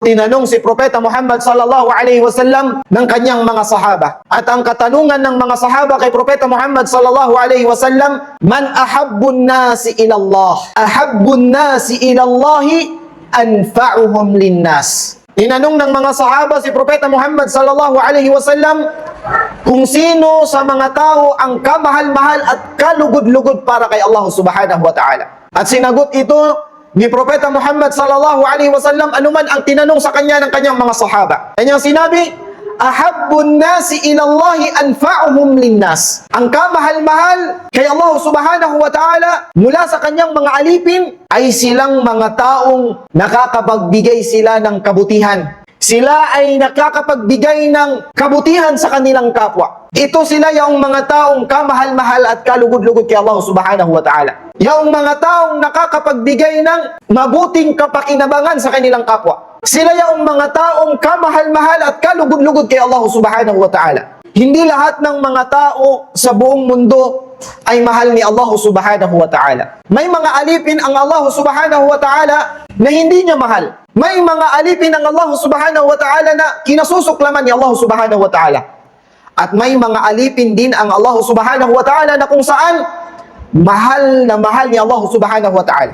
Tinanong si Propeta Muhammad sallallahu alaihi wasallam ng kanyang mga sahaba. At ang katanungan ng mga sahaba kay Propeta Muhammad sallallahu alaihi wasallam, man ahabbun nasi ila Allah? Ahabbun nasi ila Allah anfa'uhum linnas. Tinanong ng mga sahaba si Propeta Muhammad sallallahu alaihi wasallam kung sino sa mga tao ang kamahal-mahal at kalugod-lugod para kay Allah subhanahu wa ta'ala. At sinagot ito ni Propeta Muhammad sallallahu alaihi wasallam anuman ang tinanong sa kanya ng kanyang mga sahaba. Kanyang sinabi, ahabbun nasi ila Allahi anfa'uhum linnas. Ang kamahal-mahal kay Allah subhanahu wa ta'ala mula sa kanyang mga alipin ay silang mga taong nakakapagbigay sila ng kabutihan. Sila ay nakakapagbigay ng kabutihan sa kanilang kapwa. Ito sila yung mga taong kamahal-mahal at kalugod-lugod kay Allah subhanahu wa ta'ala. Yung mga taong nakakapagbigay ng mabuting kapakinabangan sa kanilang kapwa. Sila yung mga taong kamahal-mahal at kalugod-lugod kay Allah subhanahu wa ta'ala. Hindi lahat ng mga tao sa buong mundo ay mahal ni Allah subhanahu wa ta'ala. May mga alipin ang Allah subhanahu wa ta'ala na hindi niya mahal. May mga alipin ang Allah subhanahu wa ta'ala na kinasusuklaman ni Allah subhanahu wa ta'ala. At may mga alipin din ang Allah subhanahu wa ta'ala na kung saan mahal na mahal ni Allah subhanahu wa ta'ala.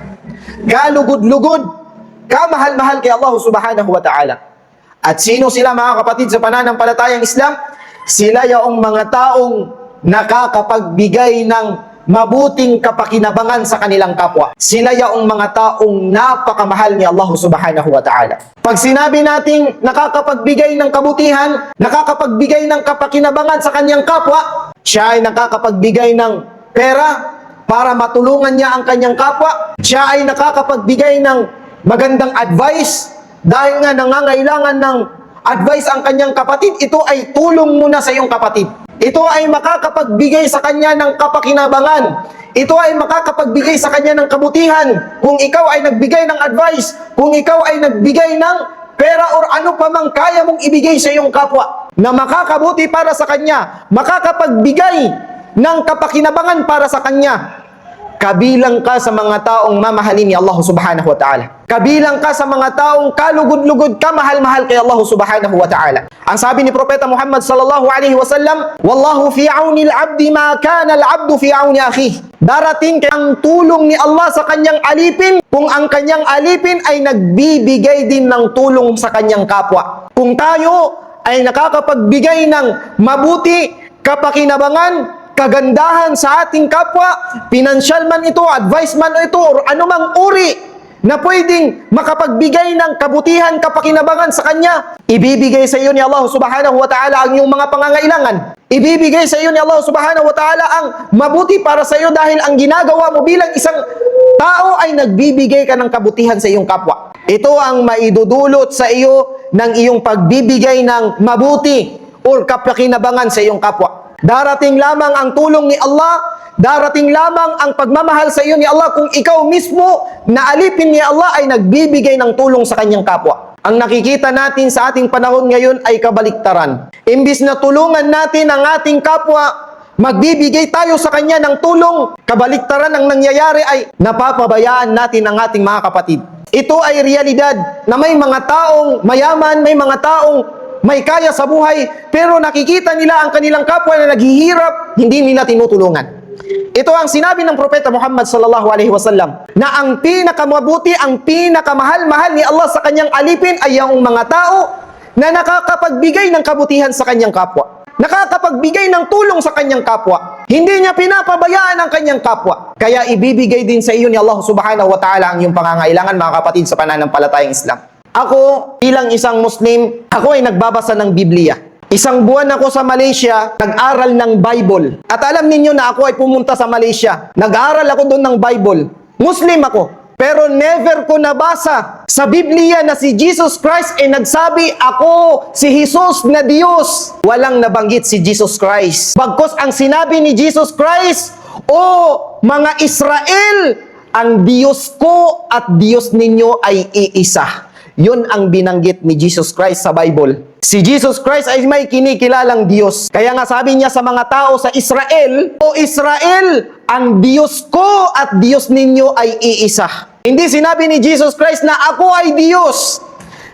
Kalugod-lugod, kamahal-mahal kay Allah subhanahu wa ta'ala. At sino sila mga kapatid sa pananampalatayang Islam? Sila yung mga taong nakakapagbigay ng mabuting kapakinabangan sa kanilang kapwa. Sila yung mga taong napakamahal ni Allah subhanahu wa ta'ala. Pag sinabi nating nakakapagbigay ng kabutihan, nakakapagbigay ng kapakinabangan sa kanyang kapwa, siya ay nakakapagbigay ng pera para matulungan niya ang kanyang kapwa. Siya ay nakakapagbigay ng magandang advice dahil nga nangangailangan ng advice ang kanyang kapatid. Ito ay tulong muna sa iyong kapatid. Ito ay makakapagbigay sa kanya ng kapakinabangan. Ito ay makakapagbigay sa kanya ng kabutihan. Kung ikaw ay nagbigay ng advice, kung ikaw ay nagbigay ng pera or ano pa mang kaya mong ibigay sa iyong kapwa na makakabuti para sa kanya, makakapagbigay ng kapakinabangan para sa kanya, kabilang ka sa mga taong mamahalin ni Allah subhanahu wa ta'ala. Kabilang ka sa mga taong kalugod-lugod ka, mahal-mahal kay Allah subhanahu wa ta'ala. Ang sabi ni Propeta Muhammad sallallahu alaihi wasallam, wallahu fi auni al-abdi ma kana al-abdu fi auni akhihi. Darating ang tulong ni Allah sa kanyang alipin kung ang kanyang alipin ay nagbibigay din ng tulong sa kanyang kapwa. Kung tayo ay nakakapagbigay ng mabuti, kapakinabangan, kagandahan sa ating kapwa, pinansyal man ito, advice man ito, or anumang uri na pwedeng makapagbigay ng kabutihan, kapakinabangan sa kanya, ibibigay sa iyo ni Allah subhanahu wa ta'ala ang iyong mga pangangailangan. Ibibigay sa iyo ni Allah subhanahu wa ta'ala ang mabuti para sa iyo dahil ang ginagawa mo bilang isang tao ay nagbibigay ka ng kabutihan sa iyong kapwa. Ito ang maidudulot sa iyo ng iyong pagbibigay ng mabuti o kapakinabangan sa iyong kapwa. Darating lamang ang tulong ni Allah, darating lamang ang pagmamahal sa iyo ni Allah kung ikaw mismo na alipin ni Allah ay nagbibigay ng tulong sa kanyang kapwa. Ang nakikita natin sa ating panahon ngayon ay kabaliktaran. Imbis na tulungan natin ang ating kapwa, magbibigay tayo sa kanya ng tulong, kabaliktaran ang nangyayari ay napapabayaan natin ang ating mga kapatid. Ito ay realidad na may mga taong mayaman, may mga taong may kaya sa buhay, pero nakikita nila ang kanilang kapwa na naghihirap, hindi nila tinutulungan. Ito ang sinabi ng Propeta Muhammad sallallahu alaihi wasallam, na ang pinakamabuti, ang pinakamahal-mahal ni Allah sa kanyang alipin ay ang mga tao na nakakapagbigay ng kabutihan sa kanyang kapwa. Nakakapagbigay ng tulong sa kanyang kapwa. Hindi niya pinapabayaan ang kanyang kapwa. Kaya ibibigay din sa iyo ni Allah subhanahu wa ta'ala ang iyong pangangailangan, mga kapatid sa pananampalatayang Islam. Ako, bilang isang Muslim, ako ay nagbabasa ng Biblia. Isang buwan ako sa Malaysia, nag-aral ng Bible. At alam ninyo na ako ay pumunta sa Malaysia. Nag-aral ako doon ng Bible. Muslim ako. Pero never ko nabasa sa Biblia na si Jesus Christ ay nagsabi, ako si Jesus na Diyos. Walang nabanggit si Jesus Christ. Bagkus ang sinabi ni Jesus Christ, o mga Israel, ang Diyos ko at Diyos ninyo ay iisa. Yun ang binanggit ni Jesus Christ sa Bible. Si Jesus Christ ay may kinikilalang Diyos. Kaya nga sabi niya sa mga tao sa Israel, o Israel, ang Diyos ko at Diyos ninyo ay iisa. Hindi sinabi ni Jesus Christ na ako ay Diyos.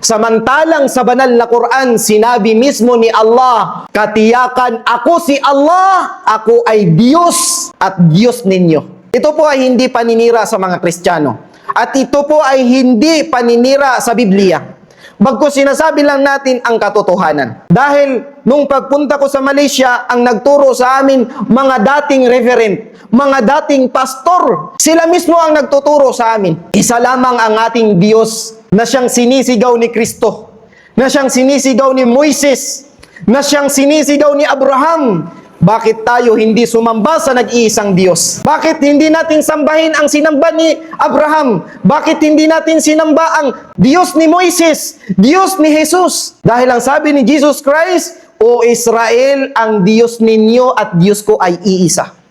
Samantalang sa banal na Quran, sinabi mismo ni Allah, katiyakan, ako si Allah, ako ay Diyos at Diyos ninyo. Ito po ay hindi paninira sa mga Kristiyano. At ito po ay hindi paninira sa Biblia. Bagkus sinasabi lang natin ang katotohanan. Dahil nung pagpunta ko sa Malaysia, ang nagturo sa amin, mga dating reverend, mga dating pastor. Sila mismo ang nagtuturo sa amin. Isa lamang ang ating Diyos na siyang sinisigaw ni Kristo, na siyang sinisigaw ni Moises, na siyang sinisigaw ni Abraham. Bakit tayo hindi sumamba sa nag-iisang Diyos? Bakit hindi natin sambahin ang sinamba ni Abraham? Bakit hindi natin sinamba ang Diyos ni Moises, Diyos ni Jesus? Dahil ang sabi ni Jesus Christ, O Israel, ang Diyos ninyo at Diyos ko ay iisa.